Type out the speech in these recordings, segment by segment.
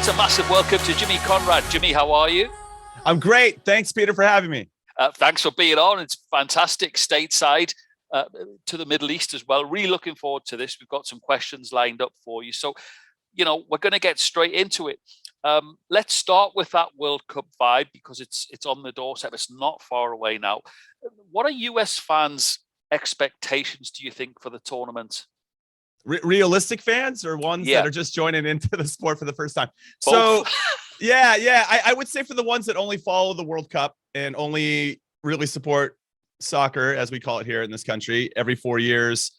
It's a massive welcome to Jimmy Conrad. Jimmy, how are you? I'm great. Thanks, Peter, for having me. Thanks for being on. It's fantastic stateside to the Middle East as well. Really looking forward to this. We've got some questions lined up for you. So, we're going to get straight into it. Let's start with that World Cup vibe because it's on the doorstep. It's not far away now. What are US fans' expectations, do you think, for the tournament? Realistic fans or ones that are just joining into the sport for the first time? Both. So, I would say for the ones that only follow the World Cup and only really support soccer, as we call it here in this country, every 4 years,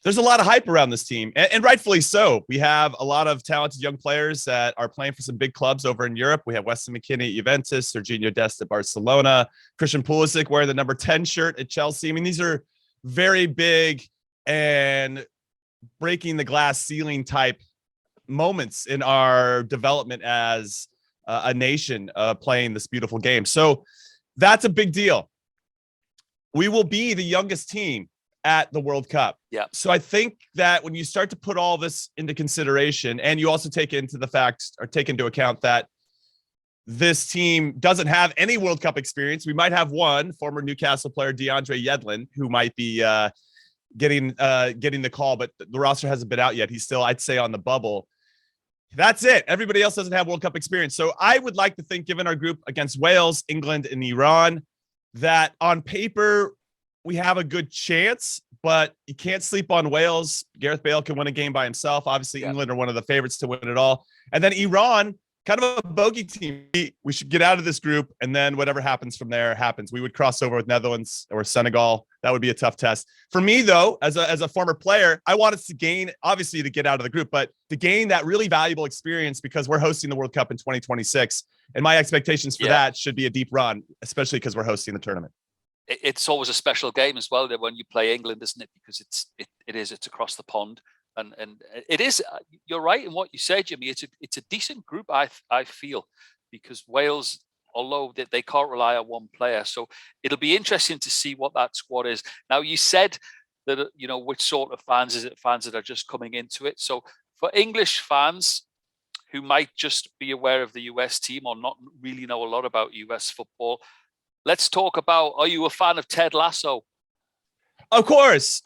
there's a lot of hype around this team, and rightfully so. We have a lot of talented young players that are playing for some big clubs over in Europe. We have Weston McKennie at Juventus, Serginho Dest at Barcelona, Christian Pulisic wearing the number 10 shirt at Chelsea. I mean, these are very big and breaking the glass ceiling type moments in our development as a nation playing this beautiful game. So that's a big deal. We will be the youngest team at the World Cup. Yeah. So I think that when you start to put all this into consideration, and you also take into account that this team doesn't have any World Cup experience. We might have one former Newcastle player, DeAndre Yedlin, who might be getting the call, but the roster hasn't been out yet. He's still, I'd say, on the bubble. That's it. Everybody else doesn't have World Cup experience. So I would like to think, given our group against Wales, England, and Iran, that on paper we have a good chance, but you can't sleep on Wales. Gareth Bale can win a game by himself. Obviously, England are one of the favorites to win it all. And then Iran, kind of a bogey team. We should get out of this group, and then whatever happens from there happens. We would cross over with Netherlands or Senegal. That would be a tough test. For me, though, as a former player, I wanted to gain, obviously, to get out of the group, but to gain that really valuable experience because we're hosting the World Cup in 2026. And my expectations for that should be a deep run, especially because we're hosting the tournament. It's always a special game as well when you play England, isn't it? Because it's across the pond, and it is. You're right in what you said, Jimmy. It's a decent group, I feel, because Wales, although they can't rely on one player, so it'll be interesting to see what that squad is. Now, you said that which sort of fans is it? Fans that are just coming into it. So for English fans who might just be aware of the US team or not really know a lot about US football. Let's talk about, are you a fan of Ted Lasso? Of course.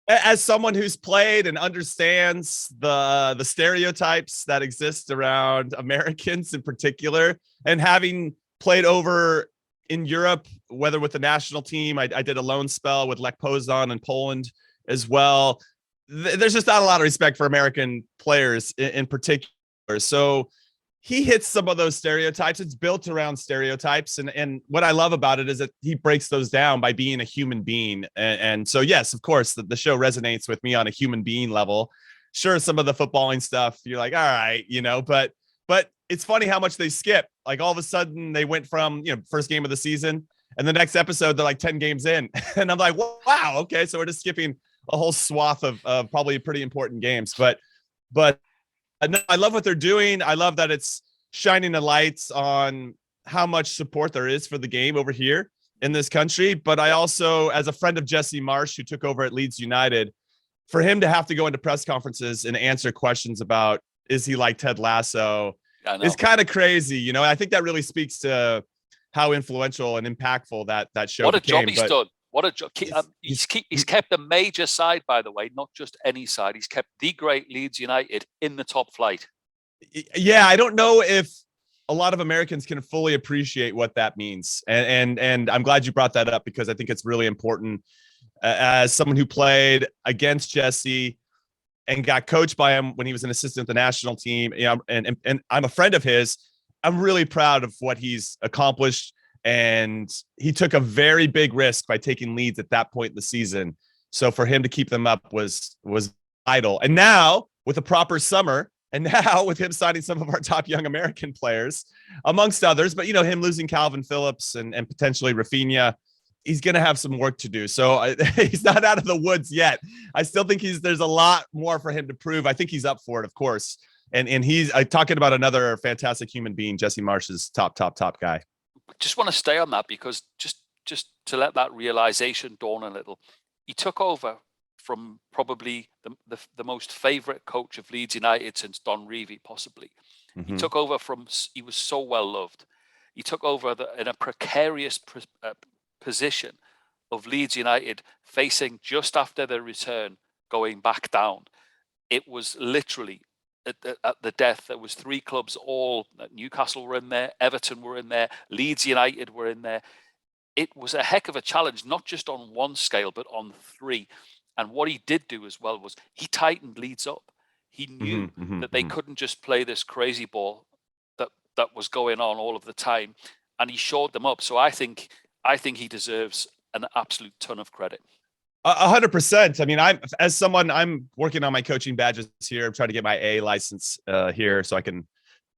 As someone who's played and understands the stereotypes that exist around Americans in particular, and having played over in Europe, whether with the national team, I did a loan spell with Lech Poznan in Poland as well. There's just not a lot of respect for American players in particular. So he hits some of those stereotypes. It's built around stereotypes. And what I love about it is that he breaks those down by being a human being. And so, yes, of course, the show resonates with me on a human being level. Sure, some of the footballing stuff, you're like, all right, but it's funny how much they skip. Like all of a sudden they went from, first game of the season, and the next episode, they're like 10 games in. And I'm like, wow, okay. So we're just skipping a whole swath of probably pretty important games. But I love what they're doing. I love that it's shining the lights on how much support there is for the game over here in this country. But I also, as a friend of Jesse Marsh, who took over at Leeds United, for him to have to go into press conferences and answer questions about, is he like Ted Lasso, is kind of crazy. I think that really speaks to how influential and impactful that show What a became. job he's done. What a job. He's kept a major side, by the way, not just any side. He's kept the great Leeds United in the top flight. Yeah, I don't know if a lot of Americans can fully appreciate what that means. And I'm glad you brought that up because I think it's really important. As someone who played against Jesse and got coached by him when he was an assistant at the national team, and I'm a friend of his, I'm really proud of what he's accomplished. And he took a very big risk by taking Leeds at that point in the season. So for him to keep them up was vital. And now with a proper summer, and now with him signing some of our top young American players, amongst others, but him losing Calvin Phillips and potentially Rafinha, he's going to have some work to do. So he's not out of the woods yet. I still think there's a lot more for him to prove. I think he's up for it, of course. And he's talking about another fantastic human being, Jesse Marsh is top guy. Just want to stay on that because just to let that realization dawn a little. He took over from probably the most favourite coach of Leeds United since Don Revie, possibly. He took over he was so well loved. He took over in a precarious position of Leeds United, facing just after their return, going back down. It was literally at the death. There was 3 clubs, all Newcastle were in there, Everton were in there, Leeds United were in there. It was a heck of a challenge, not just on one scale, but on 3. And what he did do as well was he tightened Leeds up. He knew that they couldn't just play this crazy ball that was going on all of the time, and he shored them up. So I think he deserves an absolute ton of credit. 100%. I mean, I'm working on my coaching badges here. I'm trying to get my A license here so I can,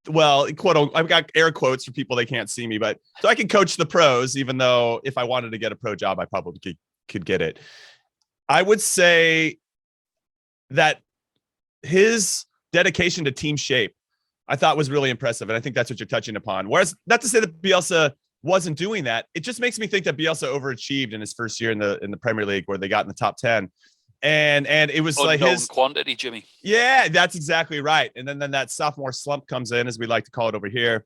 quote, I've got air quotes for people, they can't see me, but so I can coach the pros, even though if I wanted to get a pro job, I probably could get it. I would say that his dedication to team shape, I thought was really impressive. And I think that's what you're touching upon. Whereas not to say that Bielsa wasn't doing that. It just makes me think that Bielsa overachieved in his first year in the Premier League, where they got in the top 10. And it was unknown like his quantity, Jimmy. Yeah, that's exactly right. And then that sophomore slump comes in, as we like to call it over here.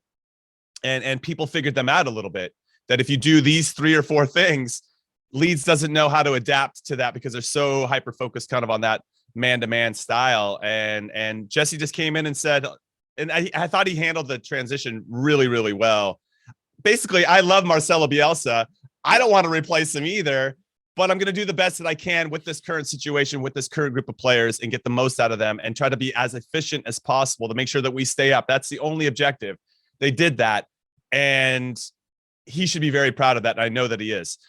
And people figured them out a little bit, that if you do these 3 or 4 things, Leeds doesn't know how to adapt to that because they're so hyper-focused kind of on that man-to-man style. And Jesse just came in and said, and I thought he handled the transition really, really well. Basically, I love Marcelo Bielsa. I don't want to replace him either, but I'm going to do the best that I can with this current situation, with this current group of players, and get the most out of them and try to be as efficient as possible to make sure that we stay up. That's the only objective. They did that, and he should be very proud of that. And I know that he is,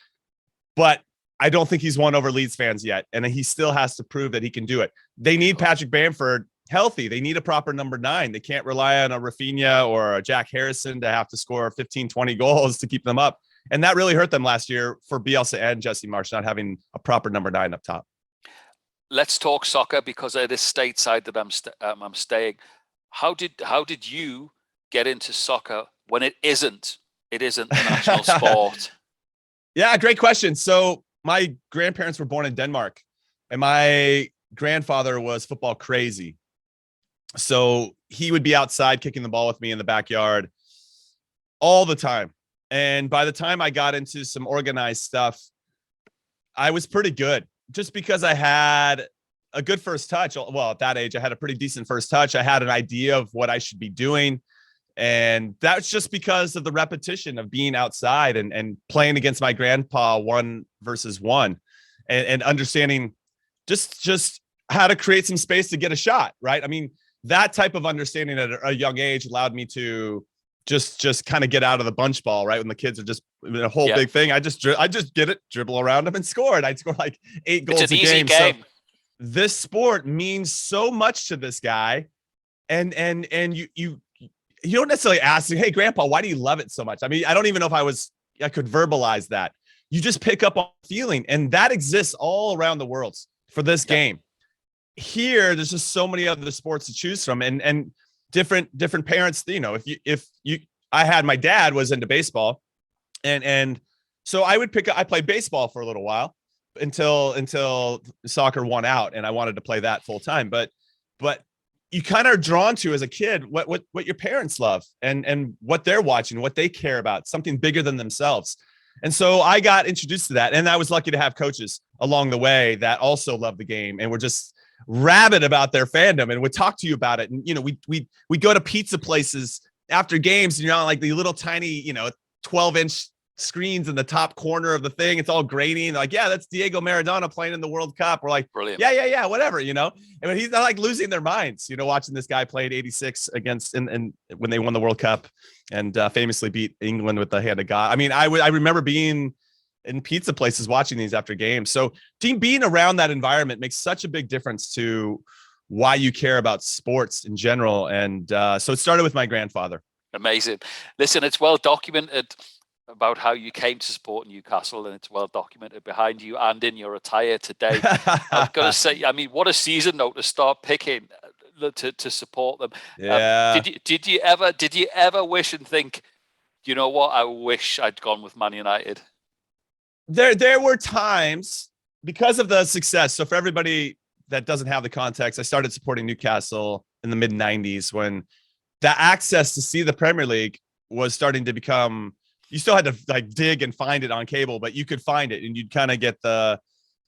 but I don't think he's won over Leeds fans yet. And he still has to prove that he can do it. They need Patrick Bamford healthy. They need a proper number 9. They can't rely on a Rafinha or a Jack Harrison to have to score 15, 20 goals to keep them up. And that really hurt them last year for Bielsa and Jesse Marsh, not having a proper number 9 up top. Let's talk soccer, because it is stateside that I'm staying. How did you get into soccer when it isn't the national sport? Yeah, great question. So my grandparents were born in Denmark, and my grandfather was football crazy. So he would be outside kicking the ball with me in the backyard all the time. And by the time I got into some organized stuff, I was pretty good, just because I had a good first touch. Well, at that age, I had a pretty decent first touch. I had an idea of what I should be doing. And that's just because of the repetition of being outside and playing against my grandpa 1-versus-1 and understanding just how to create some space to get a shot, right? I mean, that type of understanding at a young age allowed me to just kind of get out of the bunch ball, right? When the kids are just a whole big thing, I just get it, dribble around them and score. And I'd score like 8 goals a game. So this sport means so much to this guy. And you don't necessarily ask, hey, Grandpa, why do you love it so much? I mean, I don't even know if I could verbalize that. You just pick up on feeling, and that exists all around the world for this game. Here, there's just so many other sports to choose from, and different parents. You know, I had my dad was into baseball, and so I played baseball for a little while until soccer won out, and I wanted to play that full time. But you kind of are drawn to, as a kid, what your parents love and what they're watching, what they care about, something bigger than themselves. And so I got introduced to that, and I was lucky to have coaches along the way that also loved the game and were just rabid about their fandom and would talk to you about it. And, you know, we go to pizza places after games, and you're on like the little tiny, 12-inch screens in the top corner of the thing. It's all grainy. And like, yeah, that's Diego Maradona playing in the World Cup. We're like, brilliant. Yeah, whatever, And he's not like losing their minds, watching this guy play in '86 against and when they won the World Cup and famously beat England with the hand of God. I mean, I remember being in pizza places watching these after games. So being around that environment makes such a big difference to why you care about sports in general. And so it started with my grandfather. Amazing. Listen, it's well documented about how you came to support Newcastle, and it's well documented behind you and in your attire today. I've got to say, I mean, what a season note to start picking to support them. Yeah. Did you ever wish and think, you know what, I wish I'd gone with Man United? There were times because of the success. So for everybody that doesn't have the context, I started supporting Newcastle in the mid 90s when the access to see the Premier League was starting to become, you still had to like dig and find it on cable, but you could find it and you'd kind of get the,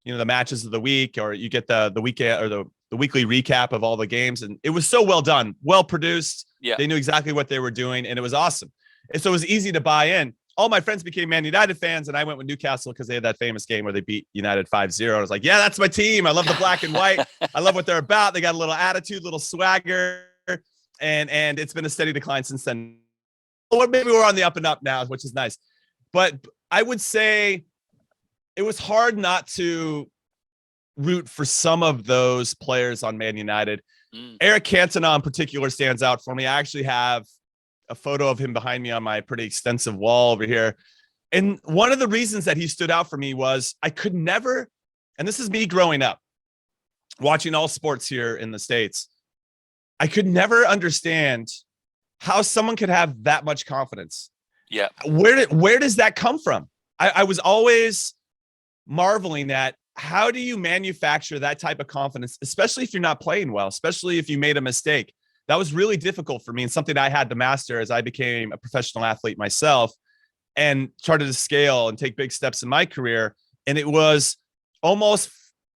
the matches of the week, or you get the weekend or the weekly recap of all the games. And it was so well done, well produced. Yeah. They knew exactly what they were doing and it was awesome. And so it was easy to buy in. All my friends became Man United fans, and I went with Newcastle because they had that famous game where they beat United 5-0. I was like, yeah, that's my team. I love the black and white. I love what they're about. They got a little attitude, little swagger, and it's been a steady decline since then. Or maybe we're on the up and up now, which is nice. But I would say it was hard not to root for some of those players on Man United. Eric Cantona in particular stands out for me. I actually have a photo of him behind me on my pretty extensive wall over here. And one of the reasons that he stood out for me was I could never, and this is me growing up, watching all sports here in the States, I could never understand how someone could have that much confidence. Yeah. Where does that come from? I was always marveling at how do you manufacture that type of confidence, especially if you're not playing well, especially if you made a mistake. That was really difficult for me and something I had to master as I became a professional athlete myself and started to scale and take big steps in my career. And it was almost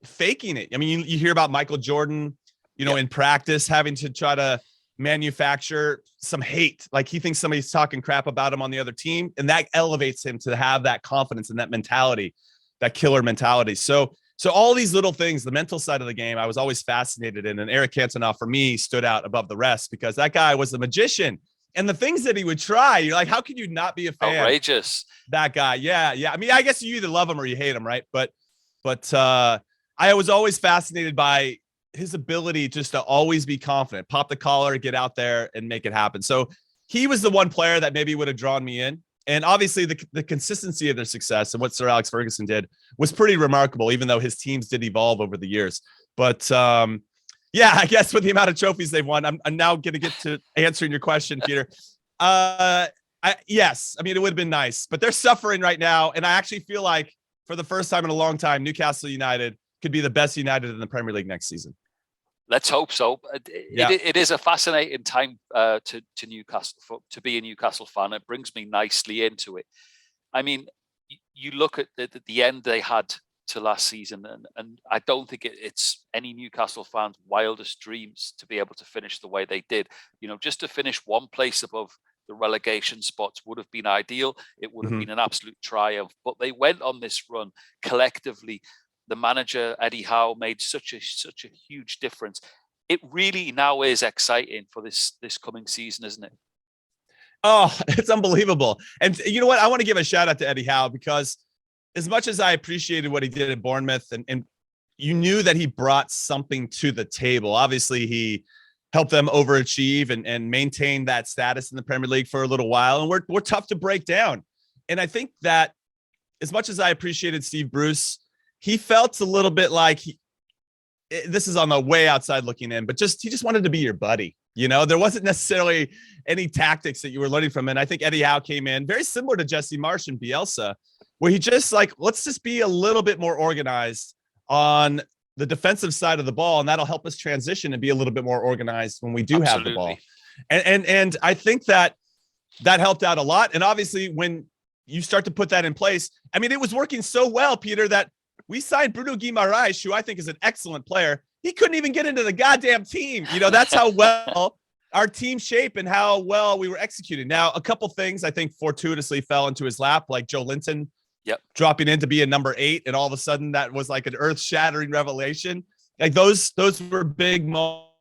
faking it. I mean, you hear about Michael Jordan, in practice, having to try to manufacture some hate. Like he thinks somebody's talking crap about him on the other team. And that elevates him to have that confidence and that mentality, that killer mentality. So all these little things, the mental side of the game, I was always fascinated in. And Eric Cantona, for me, stood out above the rest because that guy was a magician. And the things that he would try, you're like, how could you not be a fan? Outrageous. That guy. Yeah. I mean, I guess you either love him or you hate him, right? But I was always fascinated by his ability just to always be confident, pop the collar, get out there and make it happen. So he was the one player that maybe would have drawn me in. And obviously the consistency of their success and what Sir Alex Ferguson did was pretty remarkable, even though his teams did evolve over the years. But yeah, I guess with the amount of trophies they've won, I'm now going to get to answering your question, Peter. Yes, I mean, it would have been nice, but they're suffering right now. And I actually feel like for the first time in a long time, Newcastle United could be the best United in the Premier League next season. Let's hope so. It is a fascinating time to Newcastle, to be a Newcastle fan. It brings me nicely into it. I mean, you look at the end they had to last season, and I don't think it's any Newcastle fans' wildest dreams to be able to finish the way they did. Just to finish one place above the relegation spots would have been ideal. It would have been an absolute triumph. But they went on this run collectively. The manager, Eddie Howe, made such a huge difference. It really now is exciting for this coming season, isn't it? Oh, it's unbelievable. And you know what? I want to give a shout out to Eddie Howe because as much as I appreciated what he did at Bournemouth and you knew that he brought something to the table. Obviously, he helped them overachieve and maintain that status in the Premier League for a little while. And we're tough to break down. And I think that as much as I appreciated Steve Bruce, he felt a little bit like this is on the way outside looking in, but he just wanted to be your buddy. There wasn't necessarily any tactics that you were learning from. And I think Eddie Howe came in very similar to Jesse Marsh and Bielsa, where he just let's just be a little bit more organized on the defensive side of the ball. And that'll help us transition and be a little bit more organized when we do have the ball. And I think that helped out a lot. And obviously when you start to put that in place, I mean, it was working so well, Peter, that we signed Bruno Guimaraes, who I think is an excellent player. He couldn't even get into the goddamn team. That's how well our team shape and how well we were executing. Now, a couple things I think fortuitously fell into his lap, like Joe Linton dropping in to be a number 8. And all of a sudden that was like an earth shattering revelation. Like those were big moments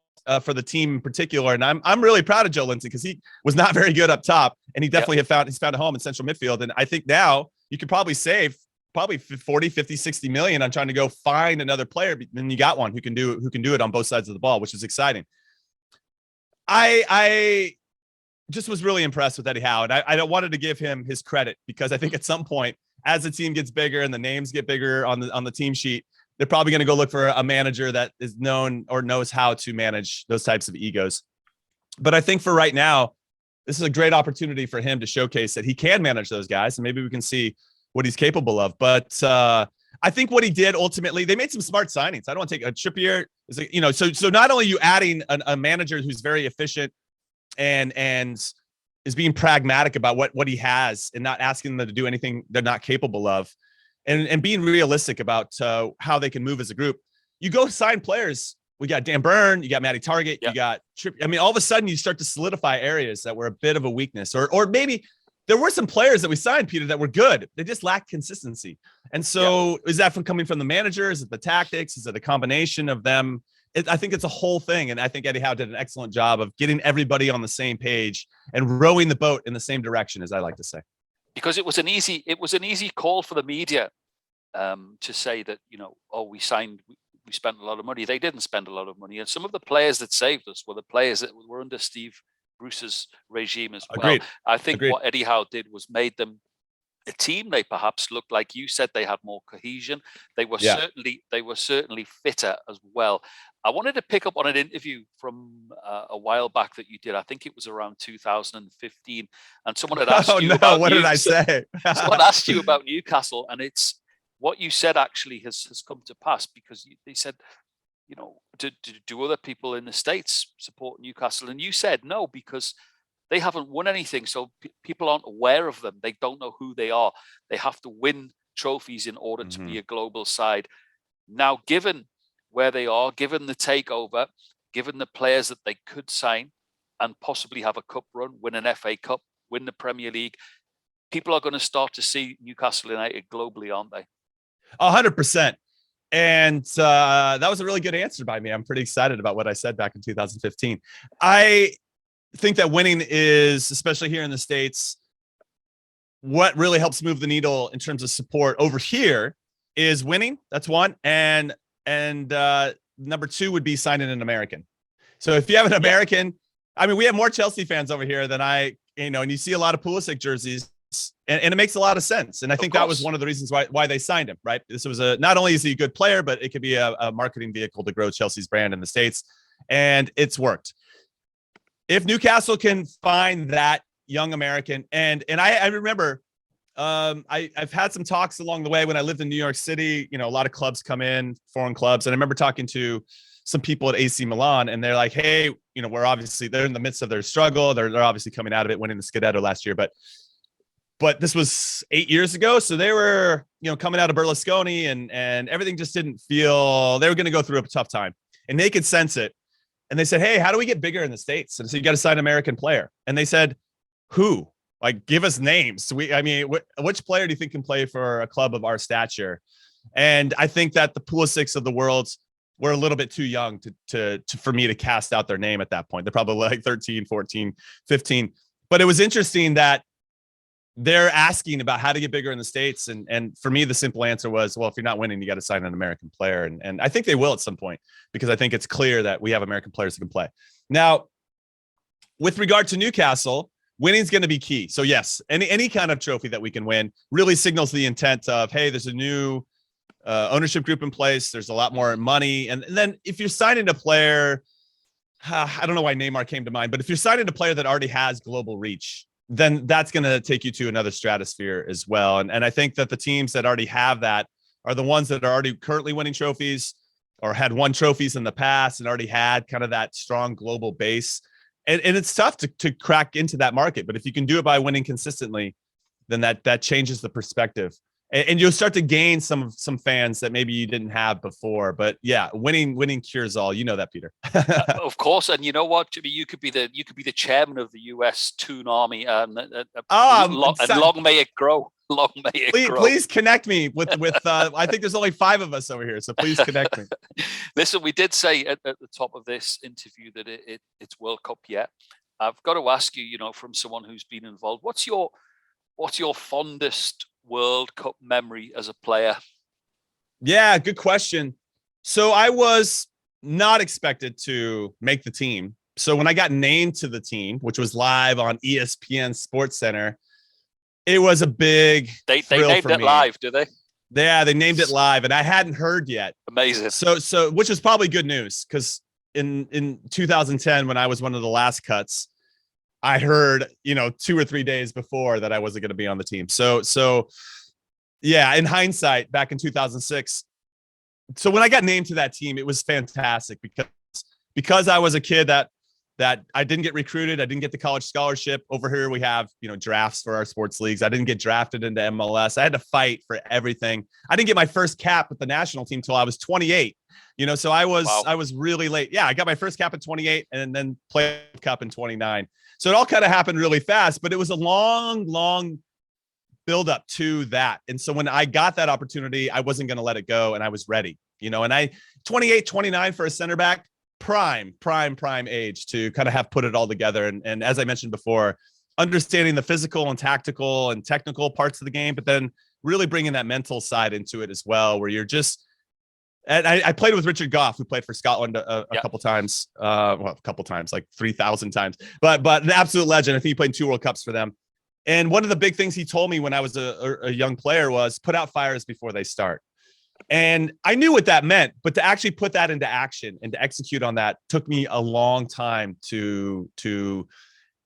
for the team in particular. And I'm really proud of Joe Linton because he was not very good up top. And he definitely he's found a home in central midfield. And I think now you could probably save 40, 50, 60 million on trying to go find another player. Then you got one who can do it on both sides of the ball, which is exciting. I just was really impressed with Eddie Howe. And I wanted to give him his credit because I think at some point, as the team gets bigger and the names get bigger on the team sheet, they're probably going to go look for a manager that is known or knows how to manage those types of egos. But I think for right now, this is a great opportunity for him to showcase that he can manage those guys. And maybe we can see what he's capable of. But I think what he did ultimately, they made some smart signings. I don't want to take a Trippier. Is you know, so not only you adding a manager who's very efficient and is being pragmatic about what he has and not asking them to do anything they're not capable of, and being realistic about how they can move as a group. You go sign players. We got Dan Burn, you got Matty Target, you got Tripp. I mean, all of a sudden you start to solidify areas that were a bit of a weakness, or maybe there were some players that we signed, Peter, that were good. They just lacked consistency. And so is that coming from the manager? Is it the tactics? Is it a combination of them? I think it's a whole thing. And I think Eddie Howe did an excellent job of getting everybody on the same page and rowing the boat in the same direction, as I like to say. Because it was an easy call for the media to say that, you know, oh, we spent a lot of money. They didn't spend a lot of money. And some of the players that saved us were the players that were under Steve Bruce's regime as well. Agreed. I think what Eddie Howe did was made them a team. They perhaps looked, like you said, they had more cohesion. They were certainly fitter as well. I wanted to pick up on an interview from a while back that you did. I think it was around 2015, and someone had asked you about. What did I say? Someone asked you about Newcastle, and it's what you said actually has come to pass, because they said, you know, do other people in the States support Newcastle? And you said no, because they haven't won anything. So people aren't aware of them. They don't know who they are. They have to win trophies in order to be a global side. Now, given where they are, given the takeover, given the players that they could sign and possibly have a cup run, win an FA Cup, win the Premier League, people are going to start to see Newcastle United globally, aren't they? 100%. And that was a really good answer by me. I'm pretty excited about what I said back in 2015. I think that winning is, especially here in the States, what really helps move the needle in terms of support over here is winning. That's one. And number two would be signing an American. So if you have an American, I mean, we have more Chelsea fans over here than and you see a lot of Pulisic jerseys. And it makes a lot of sense. And I think that was one of the reasons why they signed him, right? This was not only is he a good player, but it could be a marketing vehicle to grow Chelsea's brand in the States. And it's worked. If Newcastle can find that young American, and I remember I've had some talks along the way when I lived in New York City, you know, a lot of clubs come in, foreign clubs. And I remember talking to some people at AC Milan, and they're like, hey, you know, they're in the midst of their struggle. They're obviously coming out of it, winning the Scudetto last year, but this was 8 years ago. So they were, you know, coming out of Berlusconi and everything just didn't feel, they were going to go through a tough time, and they could sense it. And they said, hey, how do we get bigger in the States? And so you got to sign an American player. And they said, who? Like, give us names. Which player do you think can play for a club of our stature? And I think that the Pulisics of the world were a little bit too young for me to cast out their name at that point. They're probably like 13, 14, 15. But it was interesting that they're asking about how to get bigger in the States. And for me, the simple answer was, well, if you're not winning, you got to sign an American player. And I think they will at some point, because I think it's clear that we have American players who can play. Now, with regard to Newcastle, winning is going to be key. So yes, any kind of trophy that we can win really signals the intent of, hey, there's a new ownership group in place. There's a lot more money. And then if you're signing a player, I don't know why Neymar came to mind, but if you're signing a player that already has global reach, then that's going to take you to another stratosphere as well. And I think that the teams that already have that are the ones that are already currently winning trophies or had won trophies in the past and already had kind of that strong global base. And it's tough to crack into that market. But if you can do it by winning consistently, then that changes the perspective. And you'll start to gain some fans that maybe you didn't have before. But yeah, winning cures all. You know that, Peter. Of course. And you know what, Jimmy, you could be the chairman of the US Toon Army, and long may it grow. Long may it grow. Please connect me with I think there's only 5 of us over here, so please connect me. Listen, we did say at the top of this interview that it's World Cup yet. I've got to ask you, you know, from someone who's been involved, what's your fondest World Cup memory as a player? Yeah, good question. So I was not expected to make the team. So when I got named to the team, which was live on ESPN Sports Center, it was a big They named it live, do they? Yeah, they named it live, and I hadn't heard yet. Amazing. So which is probably good news, because in 2010, when I was one of the last cuts, I heard, 2 or 3 days before that I wasn't going to be on the team. So Yeah, in hindsight, back in 2006. So when I got named to that team, it was fantastic because I was a kid that I didn't get recruited. I didn't get the college scholarship. Over here, we have, drafts for our sports leagues. I didn't get drafted into MLS. I had to fight for everything. I didn't get my first cap with the national team till I was 28. So I was really late. Yeah, I got my first cap at 28 and then played cup in 29. So it all kind of happened really fast, but it was a long build up to that. And so when I got that opportunity, I wasn't going to let it go, and I was ready, and 28, 29 for a center back, prime age to kind of have put it all together. And as I mentioned before, understanding the physical and tactical and technical parts of the game, but then really bringing that mental side into it as well, where you're just, and I played with Richard Goff, who played for Scotland a couple times, like 3,000 times, but an absolute legend. I think he played in 2 World Cups for them. And one of the big things he told me when I was a young player was put out fires before they start. And I knew what that meant, but to actually put that into action and to execute on that took me a long time to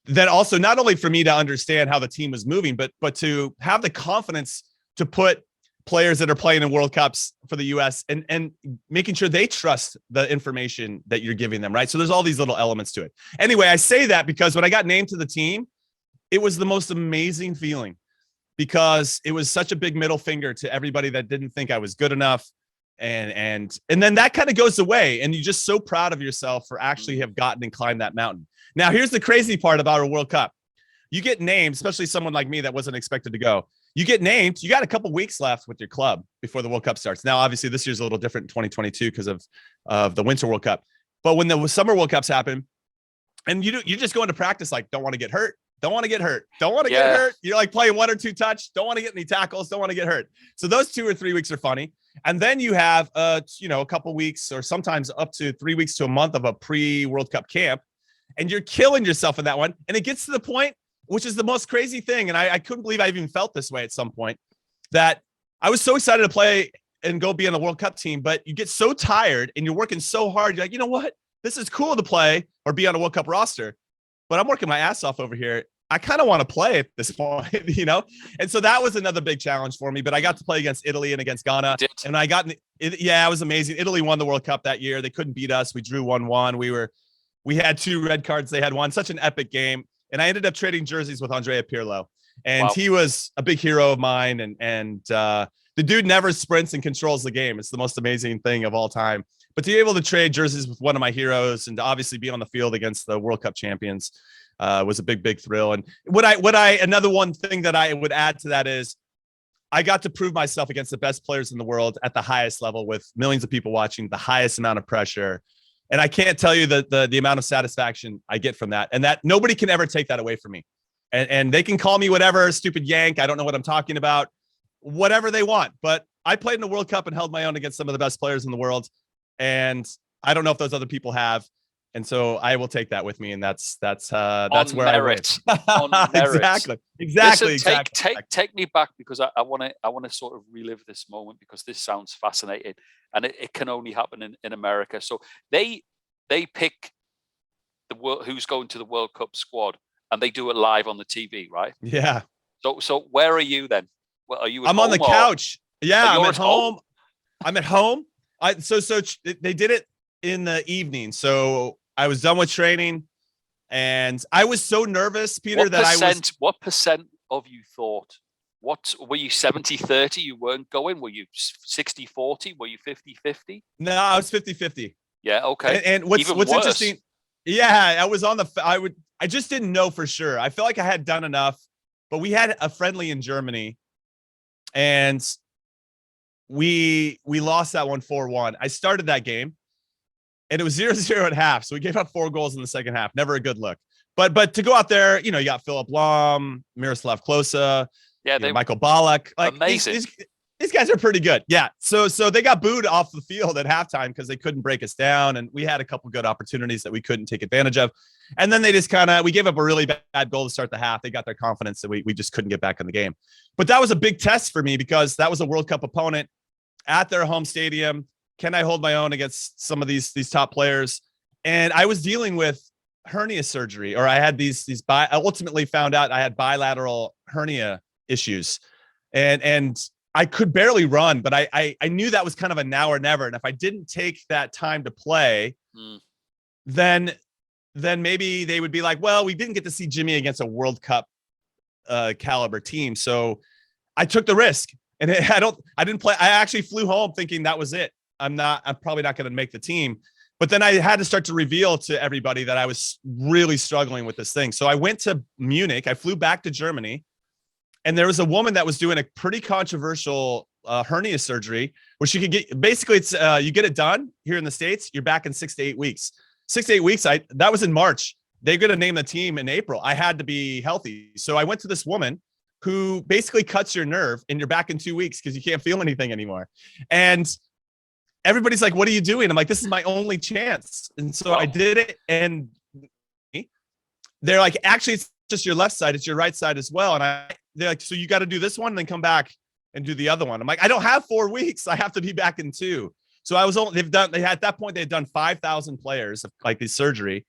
then also not only for me to understand how the team was moving, but to have the confidence to put players that are playing in World Cups for the US and making sure they trust the information that you're giving them, right? So there's all these little elements to it. Anyway, I say that because when I got named to the team, it was the most amazing feeling, because it was such a big middle finger to everybody that didn't think I was good enough. And then that kind of goes away, and you're just so proud of yourself for actually have gotten and climbed that mountain. Now, here's the crazy part about a World Cup. You get named, especially someone like me that wasn't expected to go. You get named, you got a couple weeks left with your club before the World Cup starts. Now, obviously, this year's a little different in 2022 because of the Winter World Cup. But when the Summer World Cups happen, and you just go into practice like, don't want to get hurt. Don't want to get hurt. Don't want to get hurt. You're like playing 1 or 2 touch. Don't want to get any tackles. Don't want to get hurt. So those 2 or 3 weeks are funny. And then you have, a couple weeks or sometimes up to 3 weeks to a month of a pre-World Cup camp. And you're killing yourself in that one. And it gets to the point, which is the most crazy thing. And I couldn't believe I even felt this way at some point, that I was so excited to play and go be on the World Cup team. But you get so tired and you're working so hard. You're like, you know what? This is cool to play or be on a World Cup roster, but I'm working my ass off over here. I kind of want to play at this point, And so that was another big challenge for me, but I got to play against Italy and against Ghana. And it was amazing. Italy won the World Cup that year. They couldn't beat us. We drew 1-1. We had 2 red cards. They had 1. Such an epic game. And I ended up trading jerseys with Andrea Pirlo. And he was a big hero of mine. And the dude never sprints and controls the game. It's the most amazing thing of all time. But to be able to trade jerseys with one of my heroes and to obviously be on the field against the World Cup champions was a big thrill. And another one thing that I would add to that is I got to prove myself against the best players in the world at the highest level with millions of people watching, the highest amount of pressure. And I can't tell you the amount of satisfaction I get from that, and that nobody can ever take that away from me. And they can call me whatever, stupid yank. I don't know what I'm talking about, whatever they want. But I played in the World Cup and held my own against some of the best players in the world. And I don't know if those other people have. And so I will take that with me, and that's where merit. On merit. Exactly. Take me back, because I want to sort of relive this moment, because this sounds fascinating, and it can only happen in America. So they pick who's going to the World Cup squad, and they do it live on the TV, right? Yeah. So where are you then? Well, are you? I'm on the couch. Yeah, I'm at home. I'm at home. So they did it in the evening. So I was done with training, and I was so nervous, Peter, What percent of you thought? What were you, 70-30? You weren't going? Were you 60-40? Were you 50-50? No, I was 50-50. Yeah, okay. And what's interesting? Yeah, I was on I just didn't know for sure. I felt like I had done enough, but we had a friendly in Germany, and we lost that one 4-1. I started that game, and it was 0-0 at half. So we gave up 4 goals in the second half. Never a good look. But to go out there, you got Philip Lahm, Miroslav Klose, Michael Ballack. Like, amazing. These guys are pretty good. Yeah. So they got booed off the field at halftime because they couldn't break us down. And we had a couple good opportunities that we couldn't take advantage of. And then they just we gave up a really bad goal to start the half. They got their confidence that we just couldn't get back in the game. But that was a big test for me, because that was a World Cup opponent at their home stadium. Can I hold my own against some of these top players? And I was dealing with hernia surgery, or I had I ultimately found out I had bilateral hernia issues. And I could barely run, but I knew that was kind of a now or never. And if I didn't take that time to play, then maybe they would be like, well, we didn't get to see Jimmy against a World Cup caliber team. So I took the risk, and I didn't play. I actually flew home thinking that was it. I'm probably not going to make the team. But then I had to start to reveal to everybody that I was really struggling with this thing. So I went to Munich. I flew back to Germany, and there was a woman that was doing a pretty controversial hernia surgery where she could get, basically it's you get it done here in the States, you're back in 6 to 8 weeks. 6 to 8 weeks. That was in March. They're going to name the team in April. I had to be healthy. So I went to this woman who basically cuts your nerve and you're back in 2 weeks because you can't feel anything anymore. And everybody's like, what are you doing? I'm like, this is my only chance. And so I did it. And they're like, actually, it's just your left side. It's your right side as well. And they're like, so you got to do this one and then come back and do the other one. I'm like, I don't have 4 weeks. I have to be back in 2. So at that point, they had done 5,000 players of like this surgery.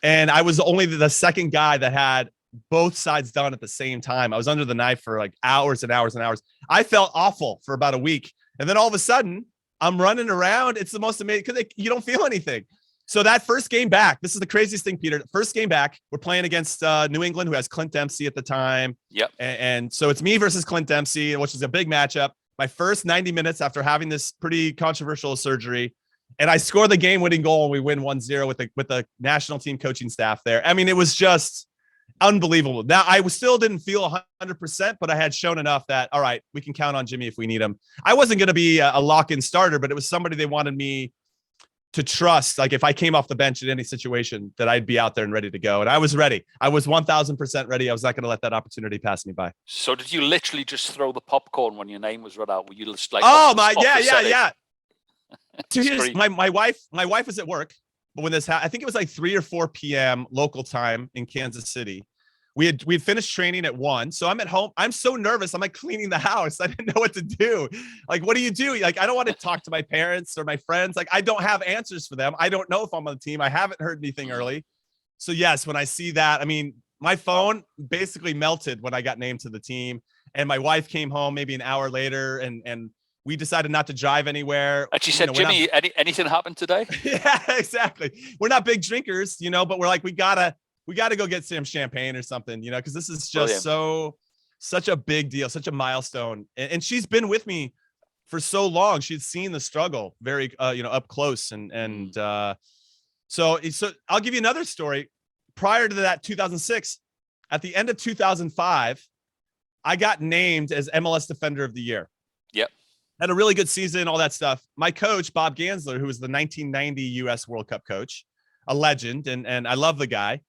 And I was only the second guy that had both sides done at the same time. I was under the knife for like hours and hours and hours. I felt awful for about a week. And then all of a sudden I'm running around. It's the most amazing because you don't feel anything. So that first game back, this is the craziest thing, Peter. First game back, we're playing against New England, who has Clint Dempsey at the time. Yep. And so it's me versus Clint Dempsey, which is a big matchup. My first 90 minutes after having this pretty controversial surgery. And I score the game-winning goal and we win 1-0 with the national team coaching staff there. I mean, it was just unbelievable. Now, I still didn't feel 100%, but I had shown enough that, all right, we can count on Jimmy if we need him. I wasn't going to be a lock-in starter, but it was somebody they wanted me to trust. Like if I came off the bench in any situation, that I'd be out there and ready to go. And I was ready. I was 1,000% ready. I was not going to let that opportunity pass me by. So did you literally just throw the popcorn when your name was read out? Were you just like, yeah. My wife was at work, but when this happened, I think it was like 3 or 4 p.m. local time in Kansas City. We'd finished training at 1. So I'm at home. I'm so nervous. I'm like cleaning the house. I didn't know what to do. Like, what do you do? Like, I don't want to talk to my parents or my friends. Like, I don't have answers for them. I don't know if I'm on the team. I haven't heard anything early. So yes, when I see that, I mean, my phone basically melted when I got named to the team. And my wife came home maybe an hour later and we decided not to drive anywhere. And she said, Jimmy, anything happened today? Yeah, exactly. We're not big drinkers, but we're like, we gotta go get some champagne or something, because this is just such a big deal, such a milestone. And she's been with me for so long. She's seen the struggle very, up close. So I'll give you another story. Prior to that, 2006, at the end of 2005, I got named as MLS Defender of the Year. Yep. Had a really good season, all that stuff. My coach, Bob Gansler, who was the 1990 U.S. World Cup coach, a legend, and I love the guy,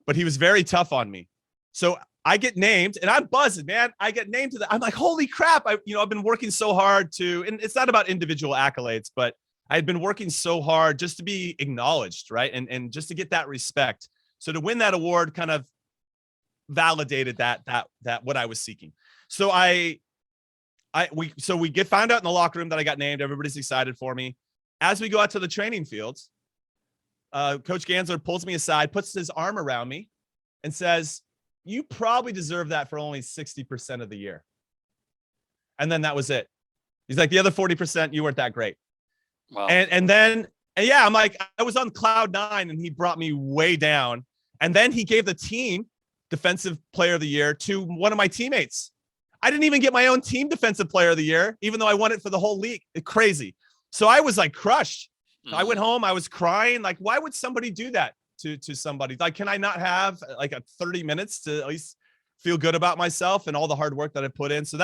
but he was very tough on me. So I get named, and I'm buzzing, man. I get named to that. I'm like, holy crap. I've been working so hard and it's not about individual accolades, but I had been working so hard just to be acknowledged, right? And just to get that respect. So to win that award kind of validated that what I was seeking. So we get found out in the locker room that I got named. Everybody's excited for me. As we go out to the training fields, Coach Gansler pulls me aside, puts his arm around me and says, you probably deserve that for only 60% of the year. And then that was it. He's like, the other 40%, you weren't that great. Wow. And I'm like, I was on cloud 9 and he brought me way down. And then he gave the team defensive player of the year to one of my teammates. I didn't even get my own team defensive player of the year, even though I won it for the whole league. It's crazy. So I was like crushed. I went home. I was crying. Like, why would somebody do that to somebody? Like, can I not have like a 30 minutes to at least feel good about myself and all the hard work that I put in? So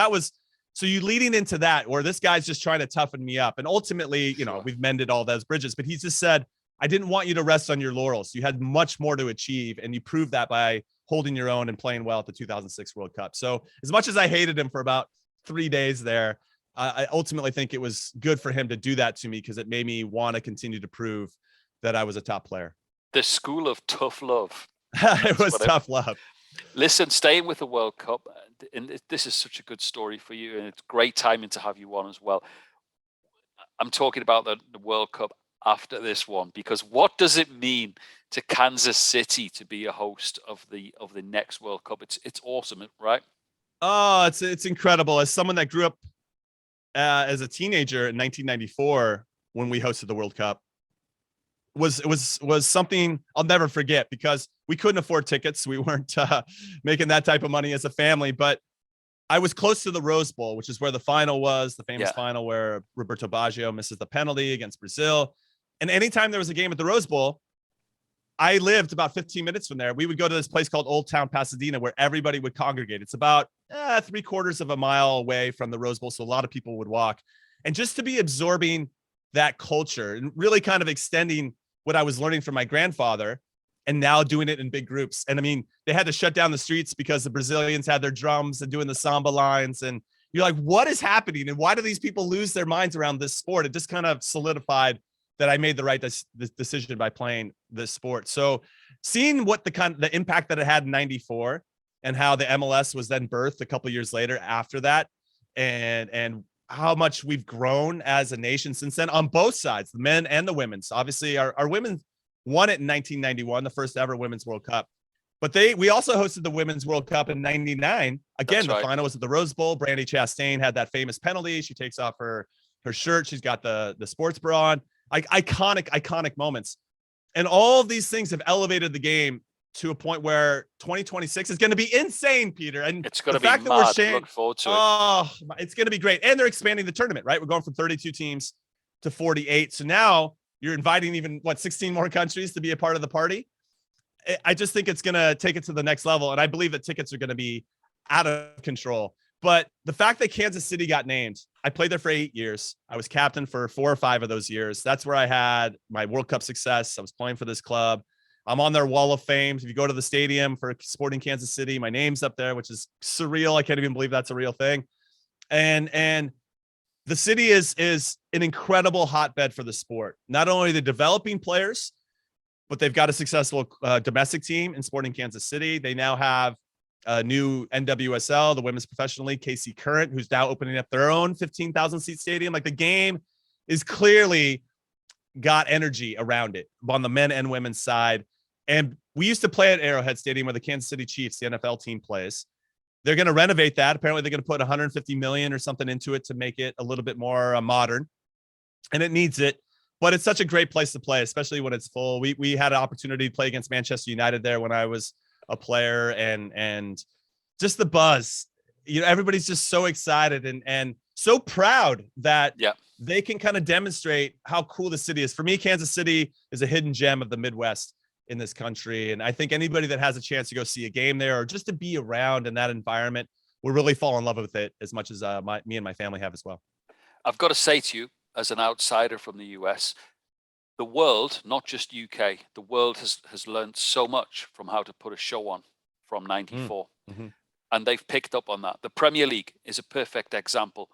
you leading into that, where this guy's just trying to toughen me up. And ultimately, we've mended all those bridges, but he just said, I didn't want you to rest on your laurels. You had much more to achieve. And you proved that by holding your own and playing well at the 2006 World Cup. So as much as I hated him for about 3 days there, I ultimately think it was good for him to do that to me because it made me want to continue to prove that I was a top player. The school of tough love. It was tough love. Listen, staying with the World Cup, and this is such a good story for you, and it's great timing to have you on as well. I'm talking about the World Cup after this one, because what does it mean to Kansas City to be a host of the next World Cup? It's awesome, right? Oh, it's incredible. As someone that grew up as a teenager in 1994 when we hosted the World Cup was something I'll never forget, because we couldn't afford tickets. We weren't making that type of money as a family, but I was close to the Rose Bowl, which is where the final was, the famous final where Roberto Baggio misses the penalty against Brazil. And anytime there was a game at the Rose Bowl, I lived about 15 minutes from there. We would go to this place called Old Town Pasadena where everybody would congregate. It's about 3/4 of a mile away from the Rose Bowl, so a lot of people would walk. And just to be absorbing that culture and really kind of extending what I was learning from my grandfather and now doing it in big groups. And I mean, they had to shut down the streets because the Brazilians had their drums and doing the samba lines. And you're like, what is happening? And why do these people lose their minds around this sport? It just kind of solidified that I made the right decision by playing this sport. So seeing what the impact that it had in 94 and how the MLS was then birthed a couple of years later after that, and how much we've grown as a nation since then on both sides, the men and the women's. Obviously our women won it in 1991, the first ever Women's World Cup. But we also hosted the Women's World Cup in 99. Again, the final was at the Rose Bowl. Brandi Chastain had that famous penalty. She takes off her shirt. She's got the sports bra on. Like iconic moments. And all of these things have elevated the game to a point where 2026 is going to be insane, Peter. And it's going to be mad. Look forward to it. Oh, it's going to be great. And they're expanding the tournament, right? We're going from 32 teams to 48. So now you're inviting even 16 more countries to be a part of the party. I just think it's going to take it to the next level. And I believe that tickets are going to be out of control. But the fact that Kansas City got named, I played there for 8 years. I was captain for 4 or 5 of those years. That's where I had my World Cup success. I was playing for this club. I'm on their wall of fame. If you go to the stadium for Sporting Kansas City, my name's up there, which is surreal. I can't even believe that's a real thing. And the city is an incredible hotbed for the sport. Not only the developing players, but they've got a successful domestic team in Sporting Kansas City. They now have a new NWSL, the Women's Professional League, KC Current, who's now opening up their own 15,000 seat stadium. Like, the game is clearly got energy around it on the men and women's side. And we used to play at Arrowhead Stadium where the Kansas City Chiefs, the NFL team, plays. They're going to renovate that. Apparently they're going to put 150 million or something into it to make it a little bit more modern, and it needs it. But it's such a great place to play, especially when it's full. We had an opportunity to play against Manchester United there when I was a player, and just the buzz, everybody's just so excited and so proud that they can kind of demonstrate how cool the city is. For me, Kansas City is a hidden gem of the Midwest in this country. And I think anybody that has a chance to go see a game there or just to be around in that environment will really fall in love with it as much as me and my family have as well. I've got to say to you, as an outsider from the US, the world, not just UK, the world has learned so much from how to put a show on from 94. Mm-hmm. And they've picked up on that. The Premier League is a perfect example.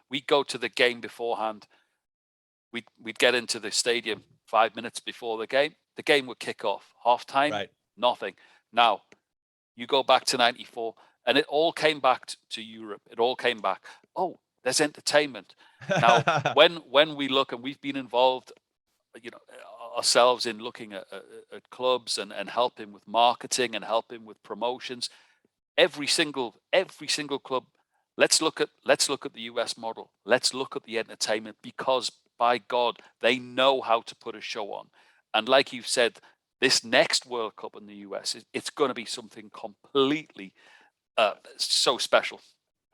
We go to the game beforehand. We'd get into the stadium 5 minutes before the game. The game would kick off. Halftime, nothing. Now, you go back to 94, and it all came back to Europe. It all came back. Oh, there's entertainment. Now, when we look, and we've been involved, ourselves in looking at clubs and helping with marketing and helping with promotions, every single club, let's look at the US model. Let's look at the entertainment, because by God, they know how to put a show on. And like you've said, this next World Cup in the US, it's going to be something completely so special.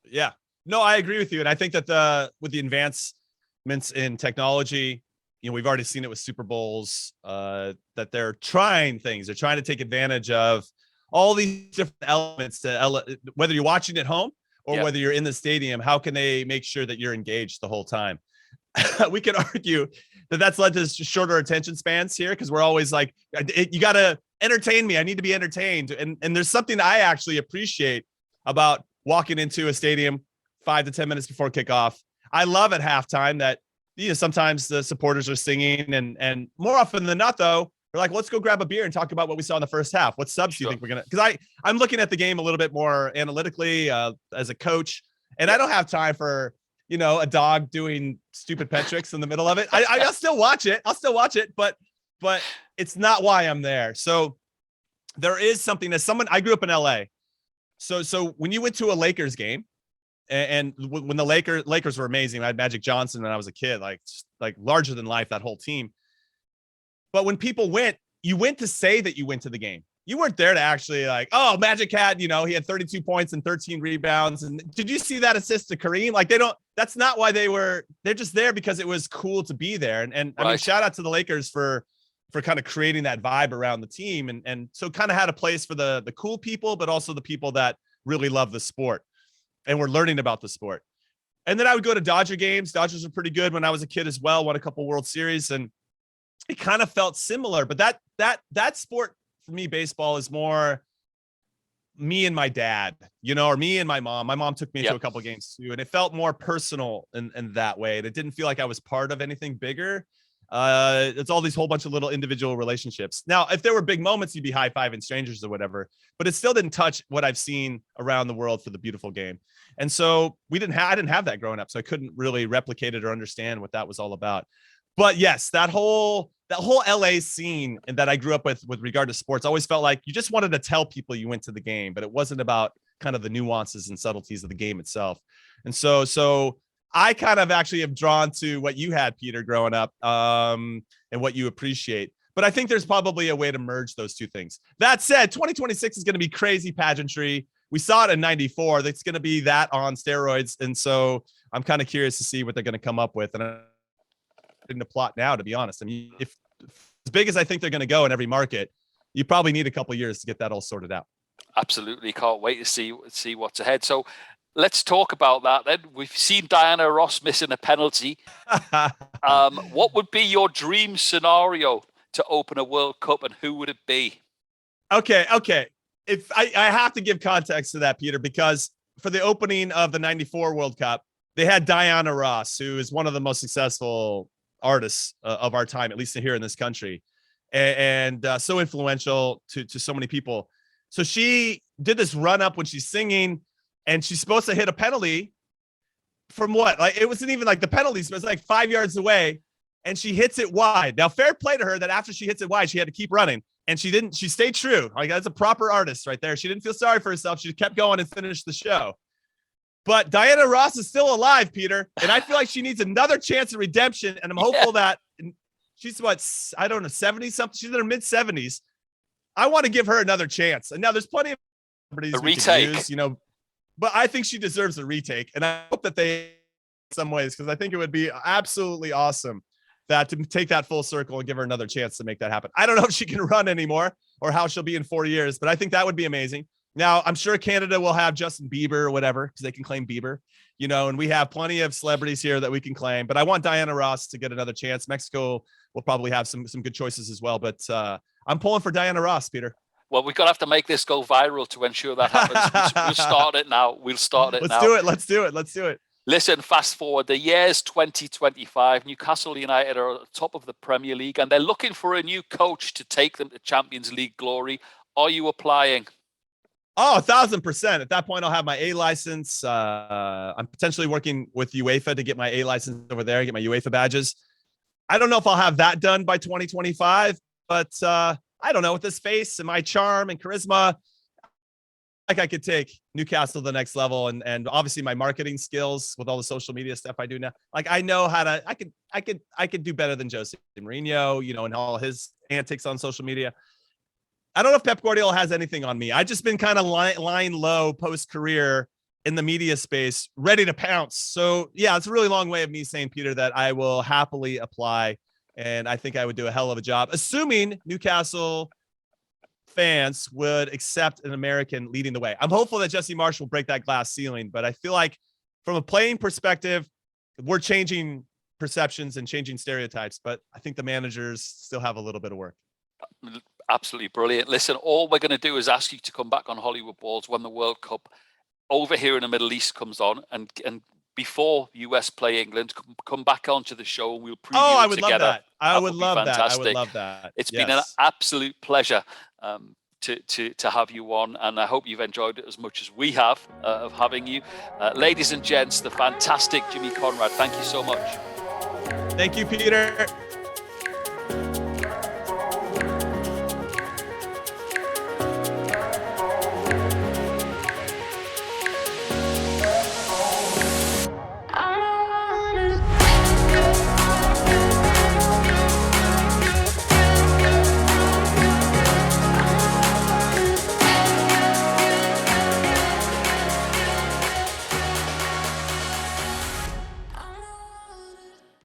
Yeah, no, I agree with you. And I think that with the advancements in technology, we've already seen it with Super Bowls, that they're trying things. They're trying to take advantage of all these different elements to whether you're watching at home or whether you're in the stadium. How can they make sure that you're engaged the whole time? We can argue that that's led to shorter attention spans here, because we're always like, you got to entertain me. I need to be entertained. And there's something I actually appreciate about walking into a stadium 5 to 10 minutes before kickoff. I love at halftime that sometimes the supporters are singing, and more often than not, though, we're like, let's go grab a beer and talk about what we saw in the first half. What subs do you think we're gonna? Because I'm looking at the game a little bit more analytically as a coach, and I don't have time for a dog doing stupid pet tricks in the middle of it. I'll still watch it. But it's not why I'm there. So there is something, as someone, I grew up in LA. So when you went to a Lakers game And when the Lakers were amazing, I had Magic Johnson when I was a kid, like larger than life, that whole team. But when people went, you went to say that you went to the game. You weren't there to actually like, oh, Magic had, he had 32 points and 13 rebounds. And did you see that assist to Kareem? Like that's not why they're just there because it was cool to be there. And right. I mean, shout out to the Lakers for kind of creating that vibe around the team. And so kind of had a place for the cool people, but also the people that really love the sport and were learning about the sport. And then I would go to Dodger games. Dodgers were pretty good when I was a kid as well, won a couple World Series, and it kind of felt similar, but that sport for me, baseball, is more me and my dad, or me and my mom. My mom took me to a couple of games too, and it felt more personal in that way. And it didn't feel like I was part of anything bigger. It's all these whole bunch of little individual relationships. Now, if there were big moments, you'd be high-fiving strangers or whatever, but it still didn't touch what I've seen around the world for the beautiful game. And so I didn't have that growing up, so I couldn't really replicate it or understand what that was all about. But yes, that whole LA scene that I grew up with regard to sports always felt like you just wanted to tell people you went to the game, but it wasn't about kind of the nuances and subtleties of the game itself. And so I kind of actually have drawn to what you had, Peter, growing up, and what you appreciate. But I think there's probably a way to merge those two things. That said, 2026 is going to be crazy pageantry. We saw it in 94. That's going to be that on steroids. And so I'm kind of curious to see what they're going to come up with. And in the plot now, to be honest. I mean, if as big as I think they're going to go in every market, you probably need a couple of years to get that all sorted out. Absolutely. Can't wait to see what's ahead. So let's talk about that then. We've seen Diana Ross missing a penalty. What would be your dream scenario to open a World Cup, and who would it be? Okay. If I have to give context to that, Peter, because for the opening of the 94 World Cup, they had Diana Ross, who is one of the most successful artists of our time, at least here in this country, and so influential to so many people. So she did this run up when she's singing, and she's supposed to hit a penalty from what? Like, it wasn't even like the penalties, but it's like 5 yards away, and she hits it wide. Now, fair play to her that after she hits it wide, she had to keep running, and she didn't. She stayed true. Like, that's a proper artist right there. She didn't feel sorry for herself. She kept going and finished the show. But Diana Ross is still alive, Peter, and I feel like she needs another chance of redemption. And I'm hopeful that she's 70 something. She's in her mid 70s. I want to give her another chance. And now there's plenty of celebrities we can use, but I think she deserves a retake. And I hope that they, in some ways, because I think it would be absolutely awesome to take that full circle and give her another chance to make that happen. I don't know if she can run anymore or how she'll be in 4 years, but I think that would be amazing. Now, I'm sure Canada will have Justin Bieber or whatever, because they can claim Bieber, and we have plenty of celebrities here that we can claim. But I want Diana Ross to get another chance. Mexico will probably have some good choices as well. But I'm pulling for Diana Ross, Peter. Well, we're going to have to make this go viral to ensure that happens. We'll start it now. Let's do it. Listen, fast forward. The year's 2025. Newcastle United are at the top of the Premier League, and they're looking for a new coach to take them to Champions League glory. Are you applying? Oh, 1,000%. At that point, I'll have my A license. I'm potentially working with UEFA to get my A license over there, get my UEFA badges. I don't know if I'll have that done by 2025, but I don't know. With this face and my charm and charisma, like I could take Newcastle to the next level, and obviously my marketing skills with all the social media stuff I do now. Like, I know how to. I could do better than Jose Mourinho, and all his antics on social media. I don't know if Pep Guardiola has anything on me. I've just been kind of lying low post-career in the media space, ready to pounce. So, yeah, it's a really long way of me saying, Peter, that I will happily apply, and I think I would do a hell of a job, assuming Newcastle fans would accept an American leading the way. I'm hopeful that Jesse Marsh will break that glass ceiling, but I feel like from a playing perspective, we're changing perceptions and changing stereotypes, but I think the managers still have a little bit of work. Absolutely brilliant. Listen, all we're going to do is ask you to come back on Hollywood Balls when the World Cup over here in the Middle East comes on, and before US play England, come back onto the show and we'll preview it together. Love that. I would love that. It's been an absolute pleasure to have you on, and I hope you've enjoyed it as much as we have of having you. Ladies and gents, the fantastic Jimmy Conrad, thank you so much. Thank you, Peter.